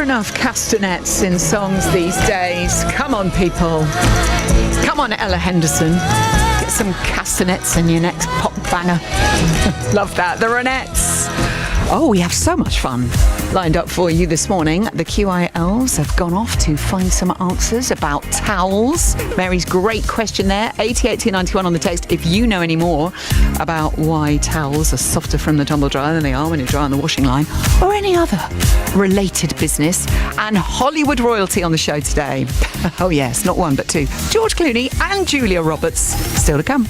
enough castanets in songs these days? Come on, people. Come on, Ella Henderson. Get some castanets in your next pop banger. Love that. The Ronettes. Oh, we have so much fun lined up for you this morning. The QI elves have gone off to find some answers about towels. Mary's great question there. 88-291 on the text. If you know any more about why towels are softer from the tumble dryer than they are when you dry on the washing line, or any other related business, and Hollywood royalty on the show today. Oh yes, not one but two. George Clooney and Julia Roberts still to come.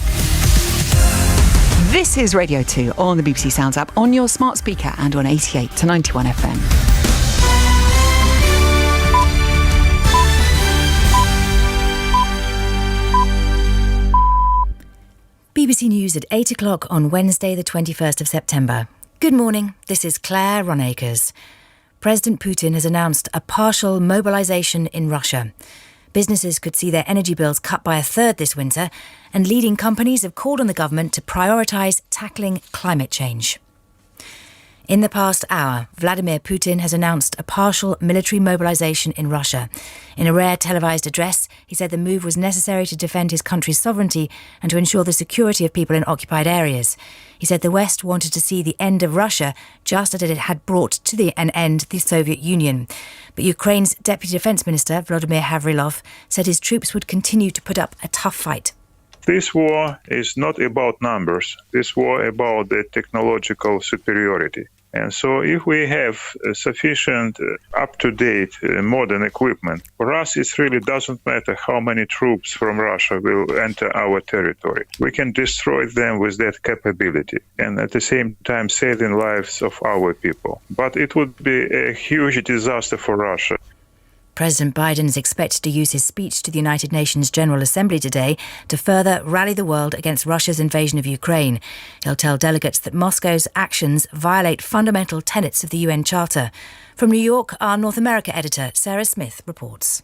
This is Radio 2 on the BBC Sounds app, on your smart speaker and on 88-91 FM. BBC News at 8 o'clock on Wednesday the 21st of September. Good morning, this is Claire Ronacres. President Putin has announced a partial mobilisation in Russia. Businesses could see their energy bills cut by a third this winter, and leading companies have called on the government to prioritise tackling climate change. In the past hour, Vladimir Putin has announced a partial military mobilisation in Russia. In a rare televised address, he said the move was necessary to defend his country's sovereignty and to ensure the security of people in occupied areas. He said the West wanted to see the end of Russia just as it had brought to an end the Soviet Union. But Ukraine's Deputy Defence Minister, Volodymyr Havrilov, said his troops would continue to put up a tough fight. This war is not about numbers. This war about the technological superiority. And so if we have sufficient up-to-date modern equipment, for us it really doesn't matter how many troops from Russia will enter our territory. We can destroy them with that capability and at the same time saving lives of our people. But it would be a huge disaster for Russia. President Biden is expected to use his speech to the United Nations General Assembly today to further rally the world against Russia's invasion of Ukraine. He'll tell delegates that Moscow's actions violate fundamental tenets of the UN Charter. From New York, our North America editor, Sarah Smith, reports.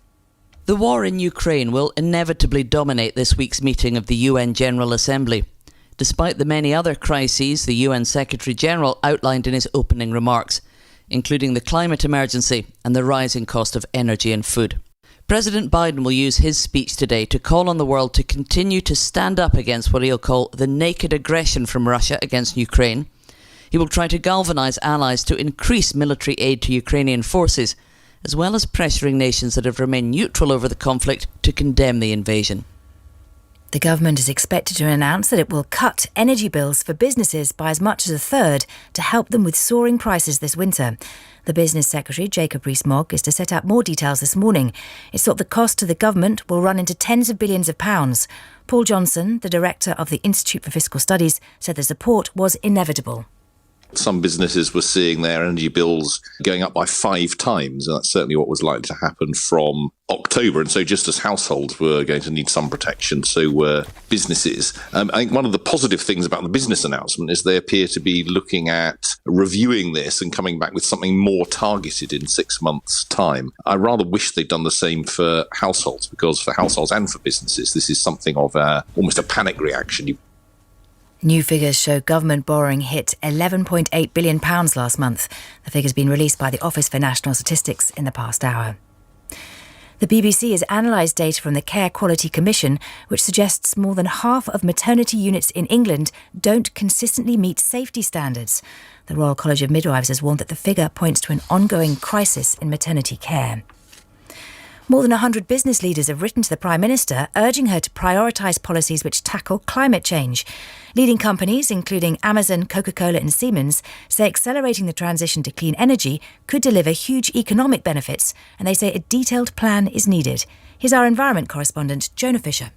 The war in Ukraine will inevitably dominate this week's meeting of the UN General Assembly. Despite the many other crises the UN Secretary-General outlined in his opening remarks, including the climate emergency and the rising cost of energy and food. President Biden will use his speech today to call on the world to continue to stand up against what he'll call the naked aggression from Russia against Ukraine. He will try to galvanise allies to increase military aid to Ukrainian forces, as well as pressuring nations that have remained neutral over the conflict to condemn the invasion. The government is expected to announce that it will cut energy bills for businesses by as much as a third to help them with soaring prices this winter. The Business Secretary, Jacob Rees-Mogg, is to set out more details this morning. It's thought the cost to the government will run into tens of billions of pounds. Paul Johnson, the director of the Institute for Fiscal Studies, said the support was inevitable. Some businesses were seeing their energy bills going up by 5 times, and that's certainly what was likely to happen from October. And so just as households were going to need some protection, so were businesses. I think one of the positive things about the business announcement is they appear to be looking at reviewing this and coming back with something more targeted in 6 months' time. I rather wish they'd done the same for households, because for households and for businesses, this is something of almost a panic reaction. New figures show government borrowing hit £11.8 billion last month. The figure's been released by the Office for National Statistics in the past hour. The BBC has analysed data from the Care Quality Commission, which suggests more than half of maternity units in England don't consistently meet safety standards. The Royal College of Midwives has warned that the figure points to an ongoing crisis in maternity care. More than 100 business leaders have written to the Prime Minister urging her to prioritise policies which tackle climate change. Leading companies, including Amazon, Coca-Cola and Siemens, say accelerating the transition to clean energy could deliver huge economic benefits, and they say a detailed plan is needed. Here's our environment correspondent, Jonah Fisher.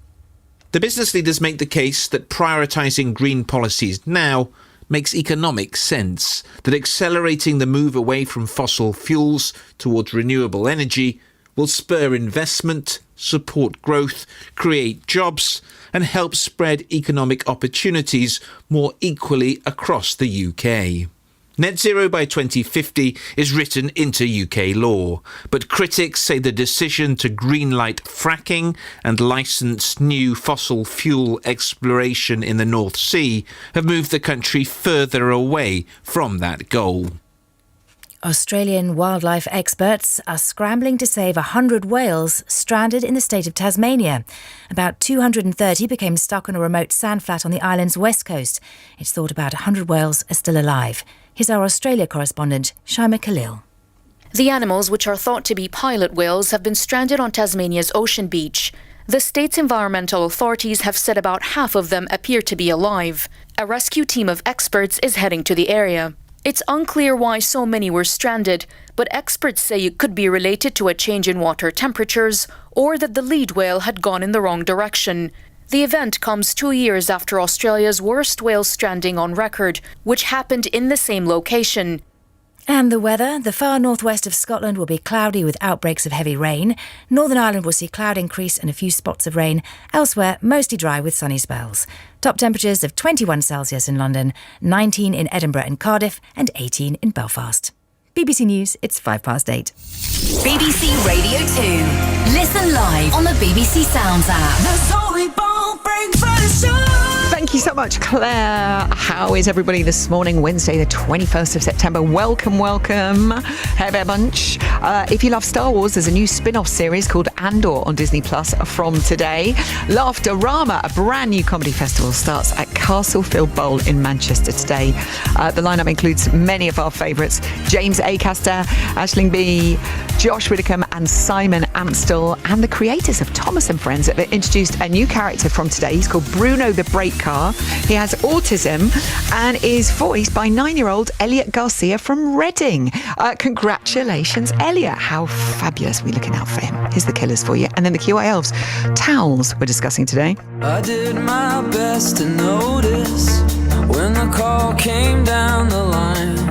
The business leaders make the case that prioritising green policies now makes economic sense, that accelerating the move away from fossil fuels towards renewable energy will spur investment, support growth, create jobs and help spread economic opportunities more equally across the UK. Net zero by 2050 is written into UK law, but critics say the decision to greenlight fracking and licence new fossil fuel exploration in the North Sea have moved the country further away from that goal. Australian wildlife experts are scrambling to save 100 whales stranded in the state of Tasmania. About 230 became stuck on a remote sandflat on the island's west coast. It's thought about 100 whales are still alive. Here's our Australia correspondent, Shaima Khalil. The animals, which are thought to be pilot whales, have been stranded on Tasmania's ocean beach. The state's environmental authorities have said about half of them appear to be alive. A rescue team of experts is heading to the area. It's unclear why so many were stranded, but experts say it could be related to a change in water temperatures or that the lead whale had gone in the wrong direction. The event comes 2 years after Australia's worst whale stranding on record, which happened in the same location. And the weather. The far northwest of Scotland will be cloudy with outbreaks of heavy rain. Northern Ireland will see cloud increase and a few spots of rain. Elsewhere, mostly dry with sunny spells. Top temperatures of 21 Celsius in London, 19 in Edinburgh and Cardiff, and 18 in Belfast. BBC News, it's 8:05. BBC Radio 2. Listen live on the BBC Sounds app. The Zoe Ball Breakfast Show. Thank you so much, Claire. How is everybody this morning, Wednesday, the 21st of September? Welcome, welcome. Hey there, bunch. If you love Star Wars, there's a new spin-off series called Andor on Disney Plus from today. Laughterama, a brand new comedy festival, starts at Castlefield Bowl in Manchester today. The lineup includes many of our favourites: James Acaster, Aisling Bea, Josh Widdicombe and Simon Amstel. And the creators of Thomas and Friends have introduced a new character from today. He's called Bruno the Brake Car. He has autism and is voiced by 9-year-old Elliot Garcia from Reading. Congratulations, Elliot. How fabulous. We're looking out for him. Here's the Killers for you. And then the QI Elves. Towels we're discussing today. I did my best to notice when the call came down the line.